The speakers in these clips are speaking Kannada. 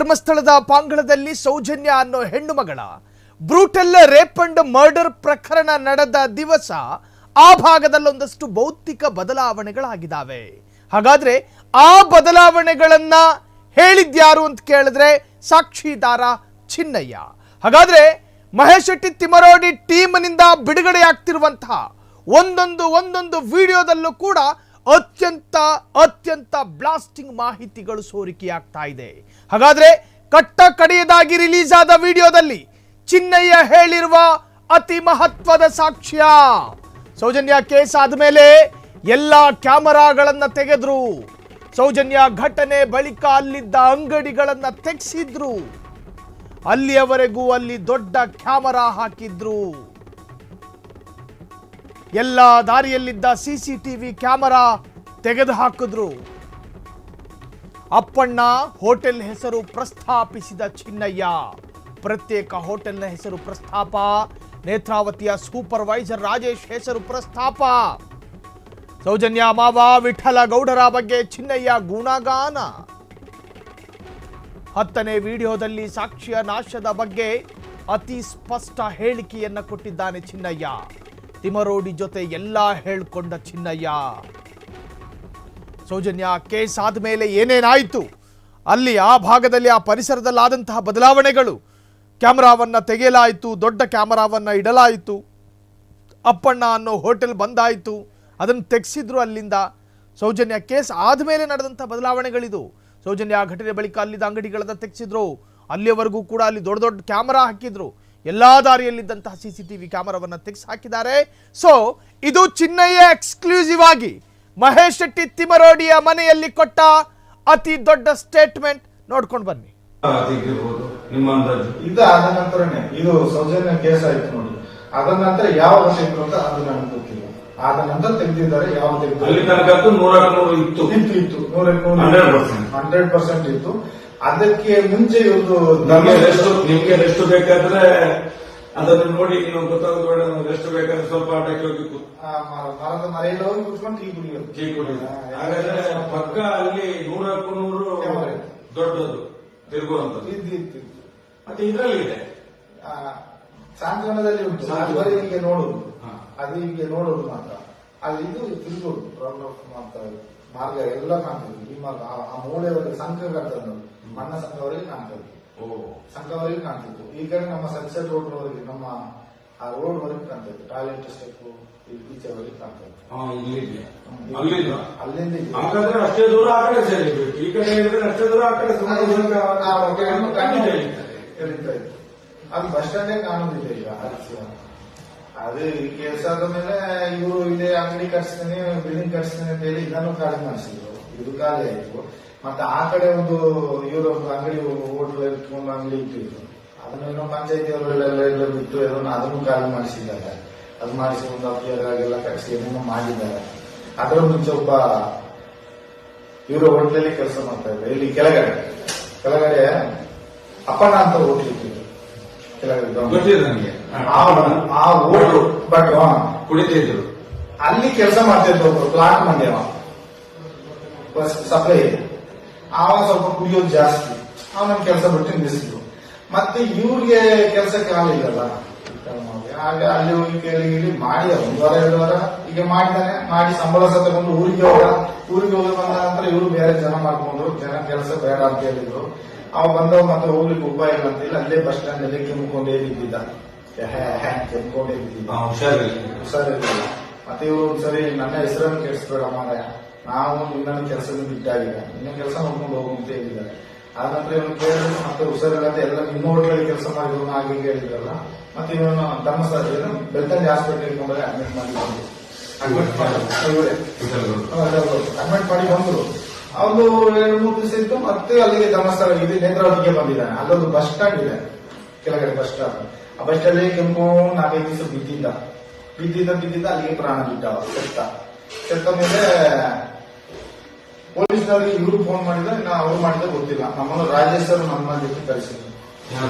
ಧರ್ಮಸ್ಥಳದ ಪಾಂಗಳದಲ್ಲಿ ಸೌಜನ್ಯ ಅನ್ನೋ ಹೆಣ್ಣು ಮಗಳ ಬ್ರೂಟಲ್ ರೇಪ್ ಅಂಡ್ ಮರ್ಡರ್ ಪ್ರಕರಣ ನಡೆದ ದಿವಸ ಆ ಭಾಗದಲ್ಲೊಂದಷ್ಟು ಭೌತಿಕ ಬದಲಾವಣೆಗಳಾಗಿದ್ದಾವೆ. ಹಾಗಾದ್ರೆ ಆ ಬದಲಾವಣೆಗಳನ್ನ ಹೇಳಿದ್ಯಾರು ಅಂತ ಕೇಳಿದ್ರೆ ಸಾಕ್ಷಿದಾರ ಚಿನ್ನಯ್ಯ. ಹಾಗಾದ್ರೆ ಮಹೇಶ್ ಶೆಟ್ಟಿ ತಿಮರೋಡಿ ಟೀಮ್ನಿಂದ ಬಿಡುಗಡೆಯಾಗ್ತಿರುವಂತಹ ಒಂದೊಂದು ವಿಡಿಯೋದಲ್ಲೂ ಕೂಡ ಅತ್ಯಂತ ಬ್ಲಾಸ್ಟಿಂಗ್ ಮಾಹಿತಿಗಳು ಸೋರಿಕೆಯಾಗ್ತಾ ಇದೆ. ಹಾಗಾದ್ರೆ ಕಟ್ಟ ಕಡೆಯದಾಗಿ ರಿಲೀಸ್ ಆದ ವಿಡಿಯೋದಲ್ಲಿ ಚಿನ್ನಯ್ಯ ಹೇಳಿರುವ ಅತಿ ಮಹತ್ವದ ಸಾಕ್ಷ್ಯ, ಸೌಜನ್ಯ ಕೇಸ್ ಆದ್ಮೇಲೆ ಎಲ್ಲಾ ಕ್ಯಾಮೆರಾಗಳನ್ನ ತೆಗೆದ್ರು. ಸೌಜನ್ಯ ಘಟನೆ ಬಳಿಕ ಅಲ್ಲಿದ್ದ ಅಂಗಡಿಗಳನ್ನ ತೆಗೆಸಿದ್ರು. ಅಲ್ಲಿಯವರೆಗೂ ಅಲ್ಲಿ ದೊಡ್ಡ ಕ್ಯಾಮೆರಾ ಹಾಕಿದ್ರು. ಎಲ್ಲ ದಾರಿಯಲ್ಲಿದ್ದ ಸಿಸಿಟಿವಿ ಕ್ಯಾಮೆರಾ ತೆಗೆದು ಹಾಕಿದ್ರು. ಅಪ್ಪಣ್ಣ ಹೋಟೆಲ್ ಹೆಸರು ಪ್ರಸ್ತಾಪಿಸಿದ ಚಿನ್ನಯ್ಯ. ಪ್ರತ್ಯೇಕ ಹೋಟೆಲ್ನ ಹೆಸರು ಪ್ರಸ್ತಾಪ, ನೇತ್ರಾವತಿಯ ಸೂಪರ್ವೈಸರ್ ರಾಜೇಶ್ ಹೆಸರು ಪ್ರಸ್ತಾಪ, ಸೌಜನ್ಯ ಮಾವ ವಿಠಲ ಗೌಡರ ಬಗ್ಗೆ ಚಿನ್ನಯ್ಯ ಗುಣಗಾನ. 10ನೇ ವಿಡಿಯೋದಲ್ಲಿ ಸಾಕ್ಷ್ಯ ನಾಶದ ಬಗ್ಗೆ ಅತಿ ಸ್ಪಷ್ಟ ಹೇಳಿಕೆಯನ್ನ ಕೊಟ್ಟಿದ್ದಾನೆ ಚಿನ್ನಯ್ಯ. ತಿಮರೋಡಿ ಜೊತೆ ಎಲ್ಲ ಹೇಳ್ಕೊಂಡ ಚಿನ್ನಯ್ಯ. ಸೌಜನ್ಯ ಕೇಸ್ ಆದ್ಮೇಲೆ ಏನೇನಾಯಿತು, ಅಲ್ಲಿ ಆ ಭಾಗದಲ್ಲಿ ಆ ಪರಿಸರದಲ್ಲಿ ಆದಂತಹ ಬದಲಾವಣೆಗಳು, ಕ್ಯಾಮರಾವನ್ನ ತೆಗೆಯಲಾಯಿತು, ದೊಡ್ಡ ಕ್ಯಾಮರಾವನ್ನ ಇಡಲಾಯಿತು, ಅಪ್ಪಣ್ಣ ಅನ್ನೋ ಹೋಟೆಲ್ ಬಂದಾಯಿತು, ಅದನ್ನು ತೆಗೆಸಿದ್ರು ಅಲ್ಲಿಂದ. ಸೌಜನ್ಯ ಕೇಸ್ ಆದ್ಮೇಲೆ ನಡೆದಂತಹ ಬದಲಾವಣೆಗಳಿದು. ಸೌಜನ್ಯ ಘಟನೆ ಬಳಿಕ ಅಲ್ಲಿದ್ದ ಅಂಗಡಿಗಳನ್ನ ತೆಗೆಸಿದ್ರು. ಅಲ್ಲಿಯವರೆಗೂ ಕೂಡ ಅಲ್ಲಿ ದೊಡ್ಡ ದೊಡ್ಡ ಕ್ಯಾಮರಾ ಹಾಕಿದ್ರು. ಎಲ್ಲಾ ದಾರಿಯಲ್ಲಿದ್ದಂತಹ ಸಿಸಿಟಿವಿ ಕ್ಯಾಮರಾವನ್ನ ತೆಗೆಸಿ ಹಾಕಿದ್ದಾರೆ. ಸೊ ಇದು ಚಿನ್ನಯ್ಯ ಎಕ್ಸ್ಕ್ಲೂಸಿವ್ ಆಗಿ ಮಹೇಶ್ ಶೆಟ್ಟಿ ತಿಮರೋಡಿಯ ಮನೆಯಲ್ಲಿ ಕೊಟ್ಟ ಅತಿ ದೊಡ್ಡ ಸ್ಟೇಟ್ಮೆಂಟ್. ನೋಡ್ಕೊಂಡು ಬನ್ನಿ. ಆದ ನಂತರನೇ ಇದು ಸೌಜನ್ಯ ಕೇಸ್ ಆಯ್ತು ನೋಡಿ. ಅದ ನಂತರ ಯಾವ ವರ್ಷ ಇತ್ತು ಅಂತ ಅದು ನನಗೆ ಗೊತ್ತಿಲ್ಲ. ಆದ ನಂತರ ತೆಗೆದಿದ್ದಾರೆ. ಯಾವ ತೆಗೆದಿತ್ತು 100% ಇತ್ತು. ಅದಕ್ಕೆ ಮುಂಚೆ ಇವ್ರದ್ದು ನಿಮ್ಗೆ ರೆಸ್ಟ್ ಬೇಕಾದ್ರೆ ಅದನ್ನು ನೋಡಿ ನೀವು ಗೊತ್ತಾಗೋದು, ರೆಸ್ಟ್ ಬೇಕಾದ್ರೆ ಸ್ವಲ್ಪ ಆಟಕ್ಕೆ ಹೋಗಿ ಮರದ ಮರೆಯಲ್ಲಿ ಹೋಗಿ ಕುತ್ಕೊಂಡು ಟೀ ಕುಡಿಯೋದು. ಹಾಗಾದ್ರೆ ಪಕ್ಕ ಅಲ್ಲಿ 100 ದೊಡ್ಡದು ತಿರುಗುವಂತದ್ದು ಇದ್ದಿತ್ತು. ಮತ್ತೆ ಇದರಲ್ಲಿ ಇದೆ ಸಾಂತ್ವನದಲ್ಲಿ ಉಂಟು. ಅದು ಹೀಗೆ ನೋಡುದು, ಅದು ಹೀಗೆ ನೋಡುದು ಮಾತ್ರ. ಅಲ್ಲಿ ಇದು ತಿರುಗೋದು ಮಾರ್ಗ ಎಲ್ಲ ಕಾಣ್ತದೆ. ಈ ಮಾರ್ಗ ಆ ಮೂಲೆಯವರೆಗೆ ಸಂಘ ಕಾಣ್ತದೆ, ಮಣ್ಣ ಸಂಘವರೆಗೆ ಕಾಣ್ತದೆ, ಸಂಘವರೆಗೆ ಕಾಣ್ತಿತ್ತು. ಈ ಕಡೆ ನಮ್ಮ ಸನ್ಸೆಟ್ ರೋಡ್ವರೆಗೆ, ನಮ್ಮ ಆ ರೋಡ್ ವರೆಗೆ ಕಾಣ್ತದೆ. ಟಾಯ್ಲೆಟ್ ಸ್ಟೆಪ್ ಈಚೆವರೆಗೆ ಕಾಣ್ತದೆ. ಅಲ್ಲಿಂದ ಅಷ್ಟೇ ದೂರ ಆ ಕಡೆ ಸೇರಿಬೇಕು. ಈ ಕಡೆ ಅಷ್ಟೇ ದೂರ ಆ ಕಡೆ ಕರೀತಾ ಇತ್ತು. ಅದು ಬಸ್ ಸ್ಟ್ಯಾಂಡೇ ಕಾಣುದಿಲ್ಲ ಈಗ. ಅದು ಈ ಕೇಸ್ ಆದ ಮೇಲೆ ಇವರು ಇಲ್ಲೇ ಅಂಗಡಿ ಕಟ್ಸ್ತೇನೆ, ಬಿಲ್ಡಿಂಗ್ ಕಟ್ಸ್ತೇನೆ ಅಂತ ಹೇಳಿ ಇದನ್ನು ಖಾಲಿ ಮಾಡಿಸಿದ್ರು. ಇದು ಖಾಲಿ ಆಯ್ತು. ಮತ್ತೆ ಆ ಕಡೆ ಒಂದು ಇವರೊಂದು ಅಂಗಡಿ ಹೋಟ್ಲ್ ಇಟ್ಕೊಂಡು ಅಂಗಡಿ ಇಟ್ಟಿದ್ರು. ಅದನ್ನೇನೋ ಪಂಚಾಯತಿ ಅವರೆಲ್ಲ ಬಿಟ್ಟು ಅದನ್ನು ಖಾಲಿ ಮಾಡಿಸಿದ್ದಾರೆ. ಅದು ಮಾಡಿಸಿ ಒಂದು ಅಭಿಯಾಗೆಲ್ಲ ಕಟ್ಸಿ ಏನೇನೋ ಮಾಡಿದ್ದಾರೆ. ಅದರ ಮುಂಚೆ ಒಬ್ಬ ಇವರು ಹೋಟ್ಲಲ್ಲಿ ಕೆಲಸ ಮಾಡ್ತಾ ಇದ್ರು. ಇಲ್ಲಿ ಕೆಳಗಡೆ ಅಪ್ಪಣ್ಣ ಅಂತ ಹೋಟ್ಲ್ ಇಟ್ಟಿದ್ರು. ಆ ಓಟು ಬಟ್ ಕುಡಿತಿದ್ರು. ಅಲ್ಲಿ ಕೆಲಸ ಮಾಡ್ತಿದ್ರು. ಒಬ್ರು ಪ್ಲಾಟ್ ಮಂಡ್ಯವ ಸಪ್ಲೈ. ಅವ ಸ್ವಲ್ಪ ಕುಡಿಯೋದು ಜಾಸ್ತಿ. ಅವನ ಕೆಲಸ ಬಿಟ್ಟು ನಿಲ್ಲಿಸಿದ್ರು. ಮತ್ತೆ ಇವ್ರಿಗೆ ಕೆಲಸಕ್ಕೆ ಆಗಲಿಲ್ಲಲ್ಲ. ಹಾಗೆ ಅಲ್ಲಿ ಹೋಗಿ ಕೇಳಿ ಮಾಡಿ 1 ವಾರ 2 ವಾರ ಈಗ ಮಾಡಿದಾನೆ. ಮಾಡಿ ಸಂಬಳ ಸಹ ತಗೊಂಡು ಊರಿಗೆ ಹೋಗಿ ಬಂದ ನಂತರ ಇವರು ಬೇರೆ ಜನ ಮಾಡ್ಕೊಂಡ್ರು. ಜನ ಕೆಲಸ ಬೇಡ ಅಂತ ಹೇಳಿದ್ರು. ಅವ ಬಂದವ್ ಮತ್ತೆ ಹೋಗ್ಲಿಕ್ಕೆ ಉಪಾಯ ಇಲ್ಲ ಅಂತ ಹೇಳಿ ಅಲ್ಲೇ ಬಸ್ ಸ್ಟ್ಯಾಂಡ್ ಅಲ್ಲಿ ಕೆಮ್ಕೊಂಡೇ ಬಿದ್ದಿದ್ದ. ಕೆಮ್ಕೊಂಡೇ ಬಿದ್ದಿದ್ದ, ಹುಷಾರಿರ್ಲಿಲ್ಲ. ಮತ್ತೆ ಇವರು ಒಂದ್ಸರಿ ನನ್ನ ಹೆಸರನ್ನು ಕೆಡಿಸ್ಬೇಡ ಮಾರಾಯ, ನಾವು ನಿನ್ನ ಕೆಲಸದಿಂದ ಬಿಟ್ಟಾಗಿದೆ, ನಿನ್ನ ಕೆಲಸ ನೋಡ್ಕೊಂಡು ಹೋಗು ಅಂತ ಹೇಳಿದ್ದಾರೆ. ಆದ ನಂತರ ಇವನು ಕೇಳಿದ್ರು. ಮತ್ತೆ ಹುಷಾರಿಲ್ಲ ಎಲ್ಲ ನಿಮ್ಮ ಹೋಟ್ಲಲ್ಲಿ ಕೆಲಸ ಮಾಡಿದ್ರು ಹಾಗೆ ಹೇಳಿದ್ರಲ್ಲ. ಮತ್ತೆ ಇವನು ಧರ್ಮಸ್ಥಳ ಬೆಳ್ತಂಗಿ ಹಾಸ್ಪಿಟಲ್ ಕೊಂಡಾಗ ಅಡ್ಮಿಟ್ ಮಾಡಿ ಬಂದ್ರು. ಅವನು 2-3 ದಿವಸ ಇತ್ತು. ಮತ್ತೆ ಅಲ್ಲಿಗೆ ಧರ್ಮಸ್ಥಳ ಇದು ನೇತ್ರಾವತಿಗೆ ಬಂದಿದ್ದಾನೆ. ಅಲ್ಲೊಂದು ಬಸ್ ಸ್ಟ್ಯಾಂಡ್ ಇದೆ, ಕೆಳಗಡೆ ಬಸ್ ಸ್ಟಾಪ್. ಆ ಬಸ್ ಸ್ಟ್ಯಾಂಡ್ ಕೆಂಪುಕೊಂಡು 4-5 ದಿವಸ ಬಿದ್ದಿದ್ದ ಅಲ್ಲಿಗೆ ಪ್ರಾಣ ಬಿಟ್ಟ. ಸತ್ತ ಮೇಲೆ ಪೊಲೀಸ್ನವರಿಗೆ ಇವರು ಫೋನ್ ಮಾಡಿದ್ರೆ ಅವ್ರು ಮಾಡಿದ್ರೆ ಗೊತ್ತಿಲ್ಲ. ನಮ್ಮನ್ನು ರಾಜೇಶ್ ಅವರು ನಮ್ಮ ಜೊತೆ ಕಳಿಸಿದ್ರು.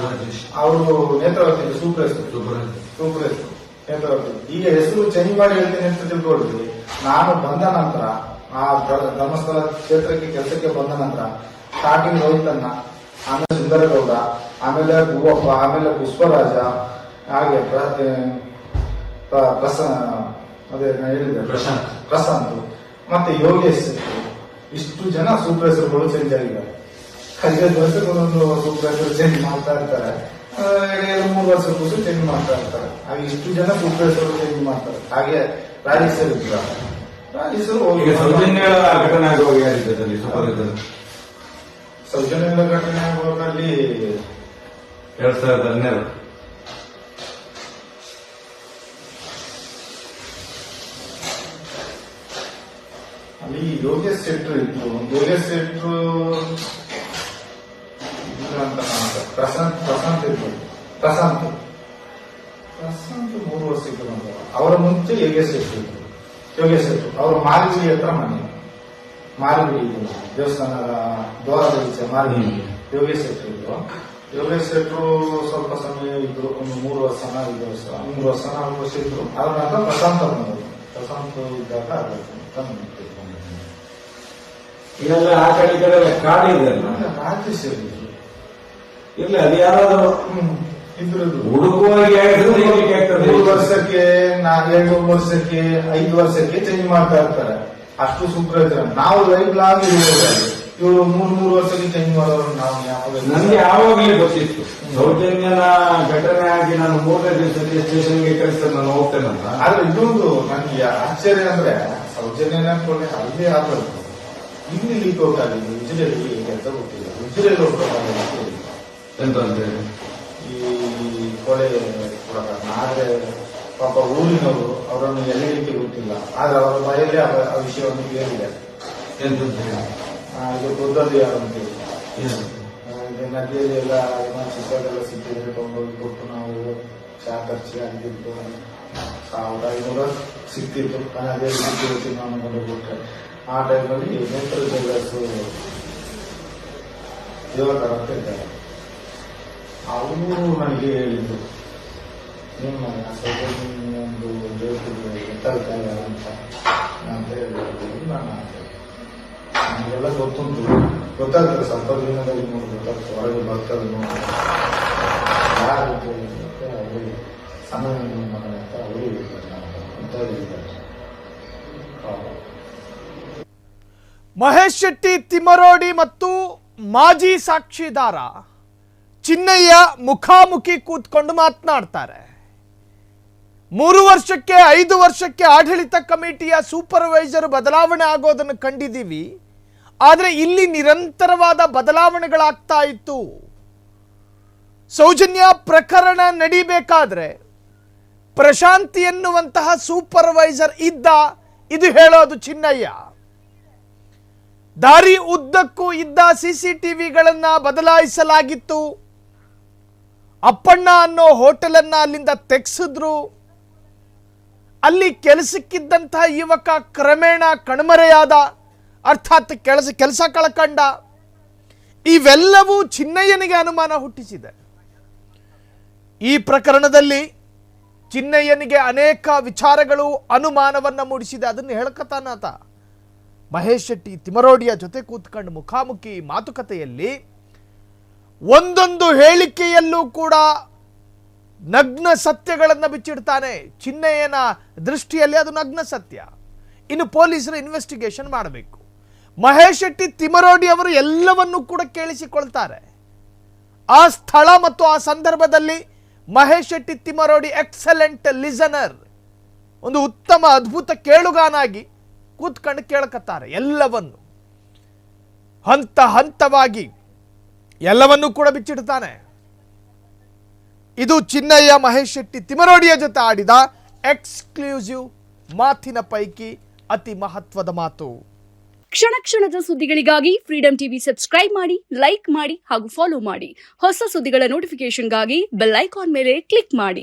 ಅವರು ನೇತ್ರಾವತಿ ಸೂಪರ್ ನೇತ್ರಾವತಿ. ಈಗ ಹೆಸರು ಚೇಂಜ್ ಮಾಡಿ ಹೇಳ್ತೇನೆ ಅಂತ ತಿಳ್ಕೊಳ್ತೀವಿ. ನಾನು ಬಂದ ನಂತರ ಆ ಧರ್ಮಸ್ಥಳ ಕ್ಷೇತ್ರಕ್ಕೆ ಕೆಲಸಕ್ಕೆ ಬಂದ ನಂತರ ಸ್ಟಾರ್ಟಿಂಗ್ ರೋಹಿತನ್ನ ಆಮೇಲೆ ಸುಂದರಗೌಡ, ಆಮೇಲೆ ಹೂವಪ್ಪ, ಆಮೇಲೆ ಪುಷ್ಪರಾಜ, ಹಾಗೆ ಅದೇ ಹೇಳಿದ್ರೆ ಪ್ರಶಾಂತ್, ಮತ್ತೆ ಯೋಗೇಶ್, ಇಷ್ಟು ಜನ ಸೂಪರ್ವೈಸರ್ಗಳು ಚೇಂಜ್ ಆಗಿದ್ದಾರೆ. 5 ವರ್ಷಕ್ಕೆ ಒಂದೊಂದು ಸೂಪರ್ವೈಸರ್ ಚೇಂಜ್ ಮಾಡ್ತಾ ಇರ್ತಾರೆ, 3 ವರ್ಷಕ್ಕೂ ಚೇಂಜ್ ಮಾಡ್ತಾ ಇರ್ತಾರೆ. ಹಾಗೆ ಇಷ್ಟು ಜನ ಸೂಪರ್ವೈಸರ್ ಚೇಂಜ್ ಮಾಡ್ತಾರೆ. ಹಾಗೆ ರಾಜೇಶ್ವರ್ ಇದ್ದಾರೆ. ಸೌಜನ್ಯ ಘಟನೆ ಆಗುವಾಗ ಯಾರಿದ್ದಲ್ಲಿ ಸೂಪರ್ವೈಸರ್? ಸೌಜನ್ಯ ಘಟನೆ ಆಗುವಾಗಲ್ಲಿ 2012 ಅಲ್ಲಿ ಯೋಗೇಶ್ ಶೆಟ್ರು ಇತ್ತು. ಯೋಗೇಶ್ ಶೆಟ್ರು ಅಂತ ಪ್ರಶಾಂತ್ ಇತ್ತು. ಪ್ರಶಾಂತ್ 3 ವರ್ಷ ಇತ್ತು. ಅವರ ಮುಂಚೆ ಯೋಗೇಶ್ ಶೆಟ್ರು ಇತ್ತು. ಯೋಗೇಶ್ ಶೆಟ್ರು ಅವರು ಮಾರಿಗುಡಿ ಹತ್ರ ಮನೆ, ಮಾರಿಗುಡಿ ದೇವಸ್ಥಾನದ ದ್ವಾರದ ಈಚೆ ಮಾರಿಗುಡಿ ಯೋಗೇಶ್ ಶೆಟ್ರು ಇದ್ರು. ಯೋಗೇಶ್ ಶೆಟ್ರು ಸ್ವಲ್ಪ ಸಮಯ ಇದ್ರು, ಒಂದು 3 ವರ್ಷನ 5 ವರ್ಷ 3 ವರ್ಷನ 4 ವರ್ಷ ಇದ್ರು. ಅದ್ರ ನಂತರ ಪ್ರಶಾಂತ್ ಬಂದರು. ಪ್ರಶಾಂತ್ ಇದ್ದಾಗ ಇದೆಲ್ಲ ಆ ಕಡೆ ಕಾಡಿದೆ ಅಲ್ಲ, ರಾಜೇಶ್ ಇಲ್ಲ ಅದು ಯಾರಾದ್ರೂ ಇದ್ರು ಹುಡುಕುವಾಗಿ 3 ವರ್ಷಕ್ಕೆ 2 ವರ್ಷಕ್ಕೆ 5 ವರ್ಷಕ್ಕೆ ಚೇಂಜ್ ಮಾಡ್ತಾ ಇರ್ತಾರೆ. ಅಷ್ಟು ಸೂಪರ್ವೈಸರ್. ನಾವು ಲೈಫ್ ಲಾಂಗ್ ಇವರು 3 ವರ್ಷಕ್ಕೆ ಚೇಂಜ್ ಮಾಡೋರು. ನಾವು ನನಗೆ ಯಾವಾಗಲೇ ಗೊತ್ತಿತ್ತು ಸೌಜನ್ಯನ ಘಟನೆ ಆಗಿ ನಾನು 3ನೇ ದಿವಸಕ್ಕೆ ಸ್ಟೇಷನ್ಗೆ ಕಳಿಸ್ತಾರೆ, ನಾನು ಹೋಗ್ತೇನಂತ. ಆದ್ರೆ ಇನ್ನೊಂದು ನನಗೆ ಆಶ್ಚರ್ಯ ಅಂದ್ರೆ ಸೌಜನ್ಯನ ಅನ್ಕೊಂಡೆ ಅಲ್ಲೇ ಆದ್ರು ಇಲ್ಲಿ ಲೀಕ್ ಔಟ್ ಆಗಿದೆ. ಉಜಿರೆಯಲ್ಲಿ ಕೆಲಸ ಗೊತ್ತಿಲ್ಲ. ಉಜಿರೆಯಲ್ಲಿ ಎಂತ ಅಂತೇಳಿ ಈ ಕೊಲೆ ಕೊಡಕಾರಣ. ಆದ್ರೆ ಪಾಪ ಊರಿನವರು ಅವರನ್ನು ಎಲ್ಲಿಗೆ ಗೊತ್ತಿಲ್ಲ. ಆದ್ರೆ ಅವರ ಬಾಯಲ್ಲಿ ಆ ವಿಷಯವನ್ನು ಕೇಳಿದೆ. ಇದು ದೊಡ್ಡದು ಯಾರು ಅಂತೇಳಿ ನದಿಯಲ್ಲಿ ಎಲ್ಲ ಚಿಕ್ಕದೆಲ್ಲ ಸಿಕ್ಕಿದ್ರೆ ತಗೊಂಡೋಗಿ ಕೊಟ್ಟು ನಾವು ಚಾ ಖರ್ಚಿ ಆಗಿದ್ದು 1500 ಸಿಕ್ತಿತ್ತು. ಅದೇ ಸಿಕ್ಕಿದ್ದು ನಾವು ಕೊಂಡೋಗ್ಬಿಟ್ರೆ ಆ ಟೈಮಲ್ಲಿ ನೇತ್ರ ಜೈಲರ್ಸ್ ದೇವಕರ ಅಂತ ಇದ್ದಾರೆ. ಅವರು ನನಗೆ ಹೇಳಿದ್ದು ನಿಮ್ಮ ಒಂದು ಗೊತ್ತಾಗ್ತಾ ಇಲ್ಲ ಅಂತ ಹೇಳಿದ್ರು. ನನಗೆಲ್ಲ ಗೊತ್ತುಂಟು, ಗೊತ್ತಾಗ್ತದೆ ಸ್ವಲ್ಪ ದಿನದಲ್ಲಿ ನೋಡಿ ಗೊತ್ತಾಗ್ತದೆ. ಹೊರಗೆ ಬರ್ತದೆ ನೋಡಿ ಯಾರು ಅವರು ಸಣ್ಣ ಮಗನ ಅಂತ ಅವರು ಹೇಳಿದ್ದಾರೆ. ಮಹೇಶ್ ಶೆಟ್ಟಿ ತಿಮರೋಡಿ ಮತ್ತು ಮಾಜಿ ಸಾಕ್ಷಿದಾರ ಚಿನ್ನಯ್ಯ ಮುಖಾಮುಖಿ ಕೂತ್ಕೊಂಡು ಮಾತನಾಡ್ತಾರೆ. 3 ವರ್ಷಕ್ಕೆ 5 ವರ್ಷಕ್ಕೆ ಆಡಳಿತ ಕಮಿಟಿಯ ಸೂಪರ್ವೈಸರ್ ಬದಲಾವಣೆ ಆಗೋದನ್ನು ಕಂಡಿದ್ದೀವಿ. ಆದರೆ ಇಲ್ಲಿ ನಿರಂತರವಾದ ಬದಲಾವಣೆಗಳಾಗ್ತಾ ಇತ್ತು. ಸೌಜನ್ಯ ಪ್ರಕರಣ ನಡಿಬೇಕಾದ್ರೆ ಪ್ರಶಾಂತಿ ಎನ್ನುವಂತಹ ಸೂಪರ್ವೈಸರ್ ಇದ್ದ, ಇದು ಹೇಳೋದು ಚಿನ್ನಯ್ಯ. ದಾರಿ ಉದ್ದಕ್ಕೂ ಇದ್ದ CCTVಗಳನ್ನ ಬದಲಾಯಿಸಲಾಗಿತ್ತು. ಅಪ್ಪಣ್ಣ ಅನ್ನೋ ಹೋಟೆಲನ್ನ ಅಲ್ಲಿಂದ ತೆಗೆಸಿದ್ರು. ಅಲ್ಲಿ ಕೆಲಸಕ್ಕಿದ್ದಂತಹ ಯುವಕ ಕ್ರಮೇಣ ಕಣ್ಮರೆಯಾದ, ಅರ್ಥಾತ್ ಕೆಲಸ ಕಳ್ಕಂಡ. ಇವೆಲ್ಲವೂ ಚಿನ್ನಯ್ಯನಿಗೆ ಅನುಮಾನ ಹುಟ್ಟಿಸಿದೆ. ಈ ಪ್ರಕರಣದಲ್ಲಿ ಚಿನ್ನಯ್ಯನಿಗೆ ಅನೇಕ ವಿಚಾರಗಳು ಅನುಮಾನವನ್ನು ಮೂಡಿಸಿದೆ. ಅದನ್ನು ಹೇಳ್ಕತಾನಾತ ಮಹೇಶ್ ಶೆಟ್ಟಿ ತಿಮರೋಡಿಯ ಜೊತೆ ಕೂತ್ಕೊಂಡು ಮುಖಾಮುಖಿ ಮಾತುಕತೆಯಲ್ಲಿ ಒಂದೊಂದು ಹೇಳಿಕೆಯಲ್ಲೂ ಕೂಡ ನಗ್ನ ಸತ್ಯಗಳನ್ನು ಬಿಚ್ಚಿಡ್ತಾನೆ. ಚಿನ್ನಯ್ಯನ ದೃಷ್ಟಿಯಲ್ಲಿ ಅದು ನಗ್ನ ಸತ್ಯ. ಇನ್ನು ಪೊಲೀಸರು ಇನ್ವೆಸ್ಟಿಗೇಷನ್ ಮಾಡಬೇಕು. ಮಹೇಶ್ ಶೆಟ್ಟಿ ತಿಮರೋಡಿ ಅವರು ಎಲ್ಲವನ್ನೂ ಕೂಡ ಕೇಳಿಸಿಕೊಳ್ತಾರೆ. ಆ ಸ್ಥಳ ಮತ್ತು ಆ ಸಂದರ್ಭದಲ್ಲಿ ಮಹೇಶ್ ಶೆಟ್ಟಿ ತಿಮರೋಡಿ ಎಕ್ಸಲೆಂಟ್ ಲಿಸನರ್, ಒಂದು ಉತ್ತಮ ಅದ್ಭುತ ಕೇಳುಗಾನಾಗಿ ಕೂತ್ಕೊಂಡು ಕೇಳಕತ್ತಾರೆ. ಎಲ್ಲವನ್ನು ಹಂತ ಹಂತವಾಗಿ ಎಲ್ಲವನ್ನೂ ಕೂಡ ಬಿಚ್ಚಿಡ್ತಾನೆ. ಇದು ಚಿನ್ನಯ್ಯ ಮಹೇಶ್ ಶೆಟ್ಟಿ ತಿಮರೋಡಿಯ ಜೊತೆ ಆಡಿದ ಎಕ್ಸ್ಕ್ಲೂಸಿವ್ ಮಾತಿನ ಪೈಕಿ ಅತಿ ಮಹತ್ವದ ಮಾತು. ಕ್ಷಣ ಕ್ಷಣದ ಸುದ್ದಿಗಳಿಗಾಗಿ ಫ್ರೀಡಂ ಟಿವಿ ಸಬ್ಸ್ಕ್ರೈಬ್ ಮಾಡಿ, ಲೈಕ್ ಮಾಡಿ ಹಾಗೂ ಫಾಲೋ ಮಾಡಿ. ಹೊಸ ಸುದ್ದಿಗಳ ನೋಟಿಫಿಕೇಶನ್ಗಾಗಿ ಬೆಲ್ ಐಕಾನ್ ಮೇಲೆ ಕ್ಲಿಕ್ ಮಾಡಿ.